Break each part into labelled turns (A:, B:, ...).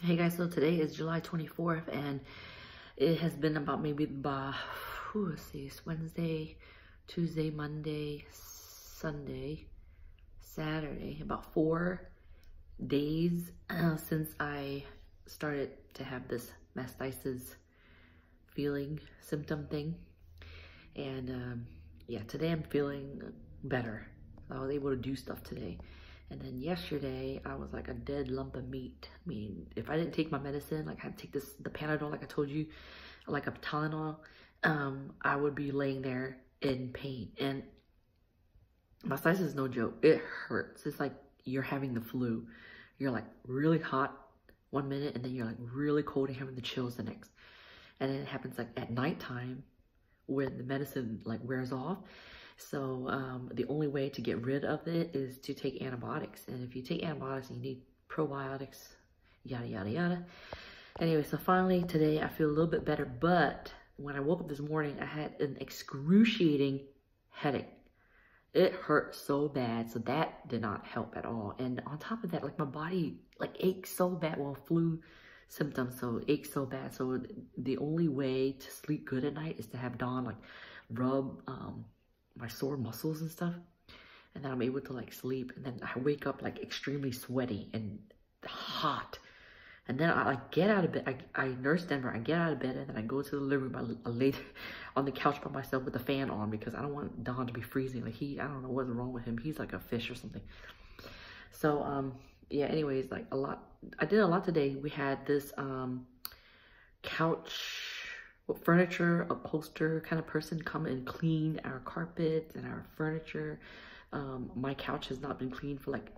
A: Hey guys, so today is July 24th and it has been about let's see, it's Wednesday, Tuesday, Monday, Sunday, Saturday, about 4 days since I started to have this mastitis symptom thing. And yeah, today I'm feeling better. So I was able to do stuff today. And then yesterday, I was like a dead lump of meat. I mean, if I didn't take my medicine, like I had to take the Panadol, like I told you, like a Tylenol, I would be laying there in pain. And mastitis is no joke. It hurts. It's like you're having the flu. You're like really hot one minute, and then you're like really cold and having the chills the next. And then it happens like at nighttime when the medicine like wears off. So the only way to get rid of it is to take antibiotics. And if you take antibiotics, you need probiotics, yada, yada, yada. Anyway, so finally today I feel a little bit better. But when I woke up this morning, I had an excruciating headache. It hurt so bad. So that did not help at all. And on top of that, like my body like aches so bad. Well, flu symptoms, so it aches so bad. So the only way to sleep good at night is to have Dawn like rub my sore muscles and stuff, and then I'm able to like sleep. And then I wake up like extremely sweaty and hot, and then I like get out of bed. I nurse Denver. I get out of bed and then I go to the living room. I lay on the couch by myself with the fan on because I don't want Don to be freezing. Like I don't know what's wrong with him. He's like a fish or something. So yeah, anyways, like I did a lot today. We had this couch furniture upholster kind of person come and clean our carpets and our furniture. My couch has not been cleaned for like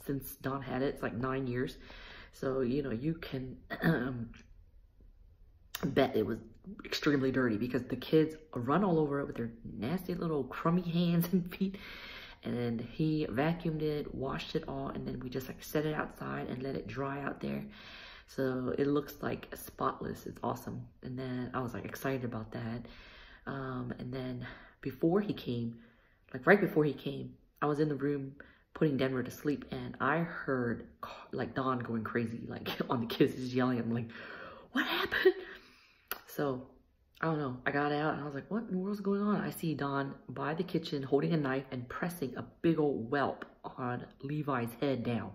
A: since Don had it. It's like 9 years. So you know, you can bet it was extremely dirty because the kids run all over it with their nasty little crummy hands and feet. And then he vacuumed it, washed it all, and then we just like set it outside and let it dry out there. So it looks like spotless. It's awesome. And then I was like excited about that. And then before he came, like right before he came, I was in the room putting Denver to sleep, and I heard like Dawn going crazy, like on the kids, just yelling. I'm like, what happened? So I don't know. I got out and I was like, what in the world's going on? I see Dawn by the kitchen holding a knife and pressing a big old whelp on Levi's head down.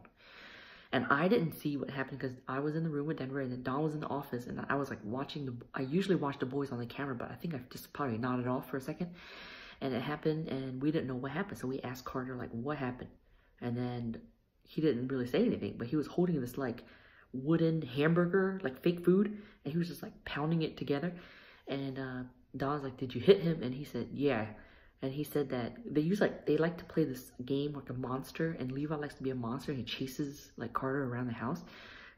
A: And I didn't see what happened because I was in the room with Denver and then Dawn was in the office, and I was like watching I usually watch the boys on the camera, but I think I just probably nodded off for a second. And it happened and we didn't know what happened. So we asked Carter like, what happened? And then he didn't really say anything, but he was holding this like wooden hamburger, like fake food. And he was just like pounding it together. And Dawn's like, did you hit him? And he said, yeah. And he said that they like to play this game like a monster, and Levi likes to be a monster, and he chases like Carter around the house.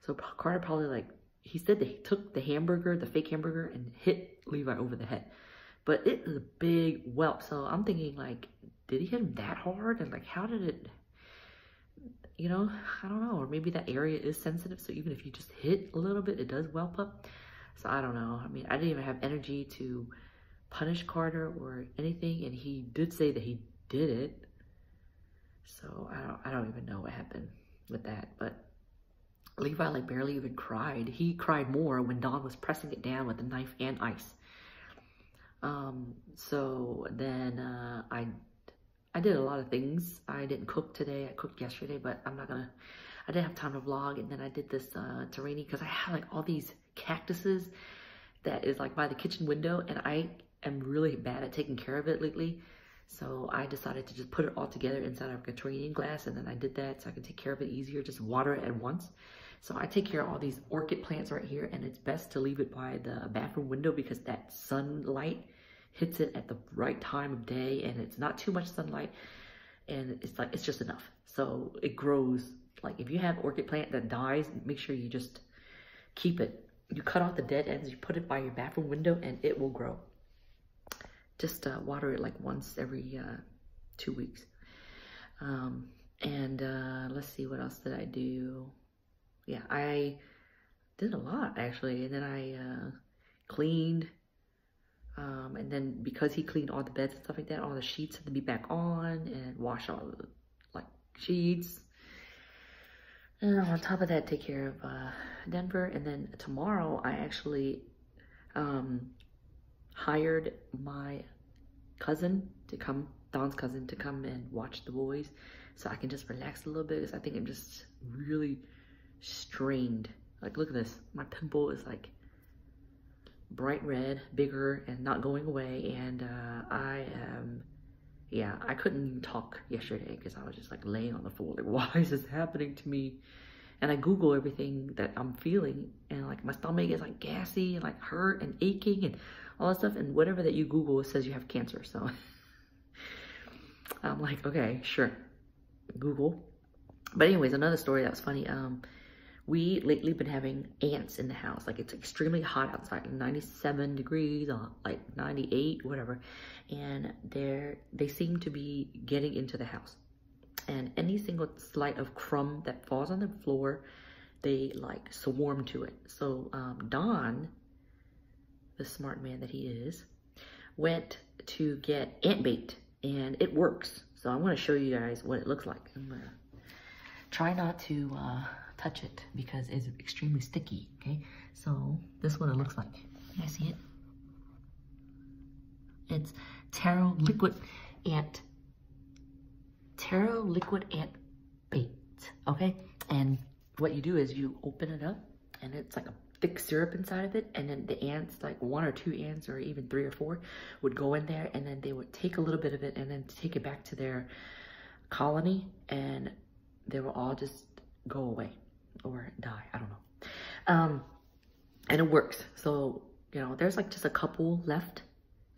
A: So Carter probably like, he said that he took the hamburger, the fake hamburger, and hit Levi over the head. But it was a big whelp. So I'm thinking like, did he hit him that hard? And like, how did it, you know, I don't know. Or maybe that area is sensitive. So even if you just hit a little bit, it does whelp up. So I don't know. I mean, I didn't even have energy to punish Carter or anything, and he did say that he did it. So I don't even know what happened with that. But Levi like barely even cried. He cried more when Dawn was pressing it down with the knife and ice. So then I did a lot of things. I didn't cook today. I cooked yesterday, but I didn't have time to vlog. And then I did this terrain because I had like all these cactuses that is like by the kitchen window, and I am really bad at taking care of it lately. So I decided to just put it all together inside of a terrain glass, and then I did that so I can take care of it easier, just water it at once. So I take care of all these orchid plants right here, and it's best to leave it by the bathroom window because that sunlight hits it at the right time of day, and it's not too much sunlight, and it's just enough. So it grows. Like if you have orchid plant that dies, make sure you just keep it. You cut off the dead ends, you put it by your bathroom window, and it will grow. Just water it like once every 2 weeks. Let's see, what else did I do? Yeah, I did a lot actually. And then I cleaned. And then because he cleaned all the beds and stuff like that, all the sheets had to be back on and wash all the like sheets. And on top of that, take care of Denver. And then tomorrow, I actually hired my cousin to come, Don's cousin, to come and watch the boys so I can just relax a little bit, because I think I'm just really strained. Like, look at this. My pimple is like bright red, bigger, and not going away. And I couldn't even talk yesterday because I was just like laying on the floor. Like, why is this happening to me? And I Google everything that I'm feeling, and like my stomach is like gassy and like hurt and aching and all that stuff. And whatever that you Google, it says you have cancer. So I'm like, okay, sure, Google. But anyways, another story that was funny. We lately been having ants in the house. Like, it's extremely hot outside, like 97 degrees, like 98, whatever. And they seem to be getting into the house. And any single slight of crumb that falls on the floor, they like swarm to it. So Don, the smart man that he is, went to get ant bait, and it works. So I'm gonna show you guys what it looks like. I'm gonna try not to touch it because it's extremely sticky, okay? So this is what it looks like. You guys see it? It's taro liquid ant bait, okay? And what you do is you open it up, and it's like a thick syrup inside of it, and then the ants, like 1 or 2 ants or even 3 or 4, would go in there, and then they would take a little bit of it and then take it back to their colony, and they will all just go away or die. I don't know. And it works. So, you know, there's like just a couple left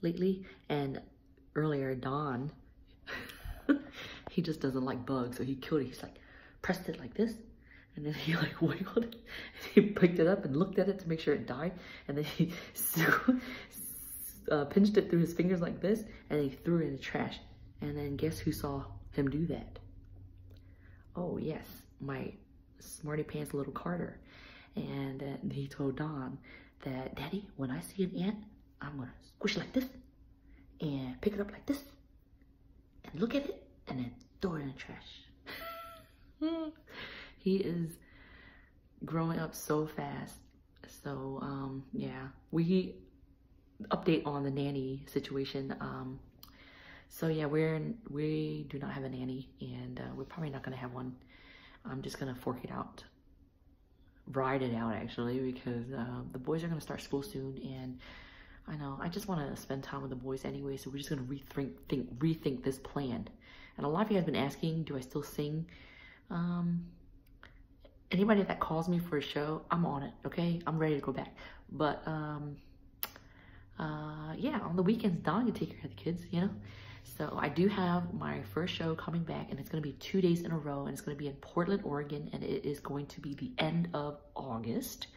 A: lately. And earlier, Don, he just doesn't like bugs, so he killed it. He's like, pressed it like this, and then he like wiggled it. He picked it up and looked at it to make sure it died, and then he pinched it through his fingers like this, and he threw it in the trash. And then guess who saw him do that? Oh yes, my smarty pants little Carter. And he told Don that, Daddy, when I see an ant, I'm gonna squish it like this and pick it up like this and look at it and then throw it in the trash. He is growing up so fast. So yeah, we update on the nanny situation. So yeah, we do not have a nanny, and we're probably not gonna have one. I'm just gonna fork it out, ride it out actually, because the boys are gonna start school soon, and I know I just want to spend time with the boys anyway. So we're just gonna rethink this plan. And a lot of you guys been asking, do I still sing? Anybody that calls me for a show, I'm on it. Okay, I'm ready to go back. But yeah, on the weekends, Don can take care of the kids, you know. So I do have my first show coming back, and it's going to be 2 days in a row, and it's going to be in Portland, Oregon, and it is going to be the end of August,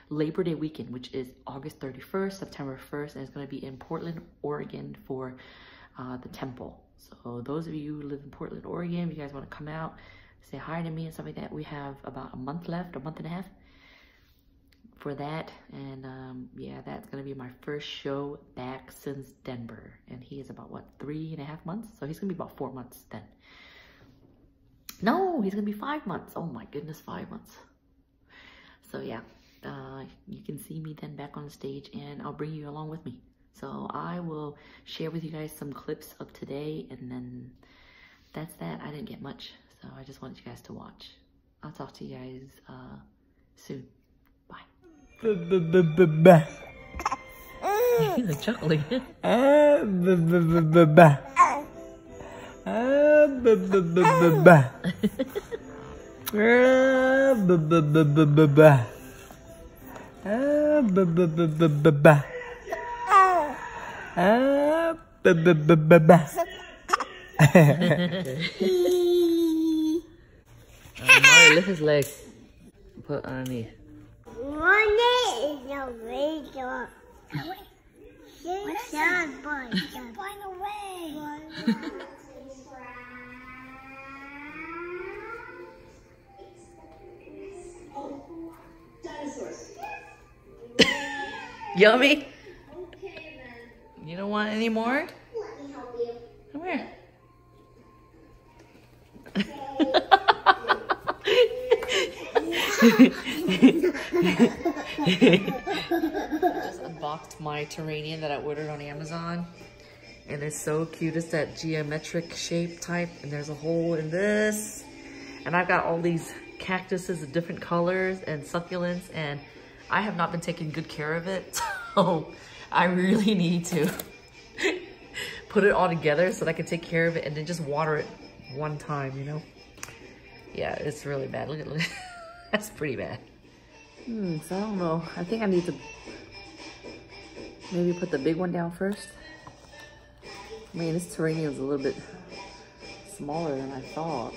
A: Labor Day weekend, which is August 31st, September 1st, and it's going to be in Portland, Oregon for the temple. So those of you who live in Portland, Oregon, if you guys want to come out, say hi to me and stuff like that, we have about a month left, a month and a half for that. And yeah, that's gonna be my first show back since Denver, and he is about what, 3.5 months, so he's gonna be about 4 months then. No, he's gonna be 5 months. Oh my goodness, 5 months. So yeah, you can see me then back on the stage, and I'll bring you along with me. So I will share with you guys some clips of today, and then that's that. I didn't get much, so I just wanted you guys to watch. I'll talk to you guys soon. He's chuckling. Mario, lift his legs. Put underneath. Yummy? Okay, then. You don't want any more? Let me help you. Come here. Just unboxed my Terranian that I ordered on Amazon. And it's so cute. It's that geometric shape type. And there's a hole in this. And I've got all these cactuses of different colors and succulents. And I have not been taking good care of it. So I really need to put it all together so that I can take care of it and then just water it one time, you know? Yeah, it's really bad. Look at that's pretty bad. So I don't know. I think I need to maybe put the big one down first. I mean, this Terranian is a little bit smaller than I thought.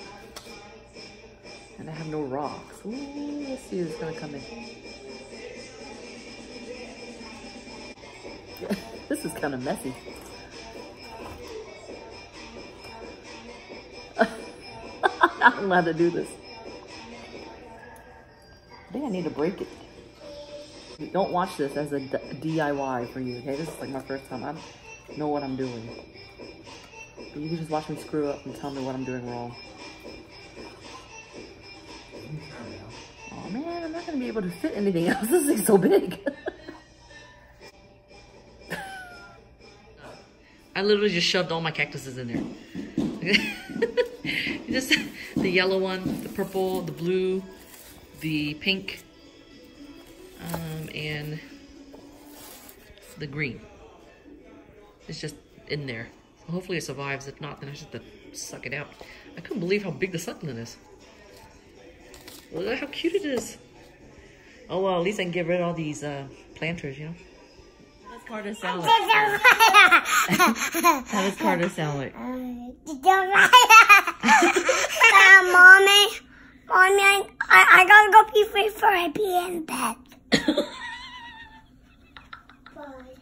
A: And I have no rocks. Ooh, let's see who's gonna come in. This is kind of messy. I'm not allowed to do this. I think I need to break it. Don't watch this as a DIY for you, okay? This is like my first time. I don't know what I'm doing. But you can just watch me screw up and tell me what I'm doing wrong. Oh man, I'm not gonna be able to fit anything else. This thing's so big. I literally just shoved all my cactuses in there. Just the yellow one, the purple, the blue, the pink, and the green. It's just in there. So hopefully it survives. If not, then I just have to suck it out. I couldn't believe how big the succulent is. Look at how cute it is. Oh well, at least I can get rid of all these planters, you know? How does Carter sound like? How does Carter sound like?
B: Mommy, I gotta go pee before I pee in bed. Bye.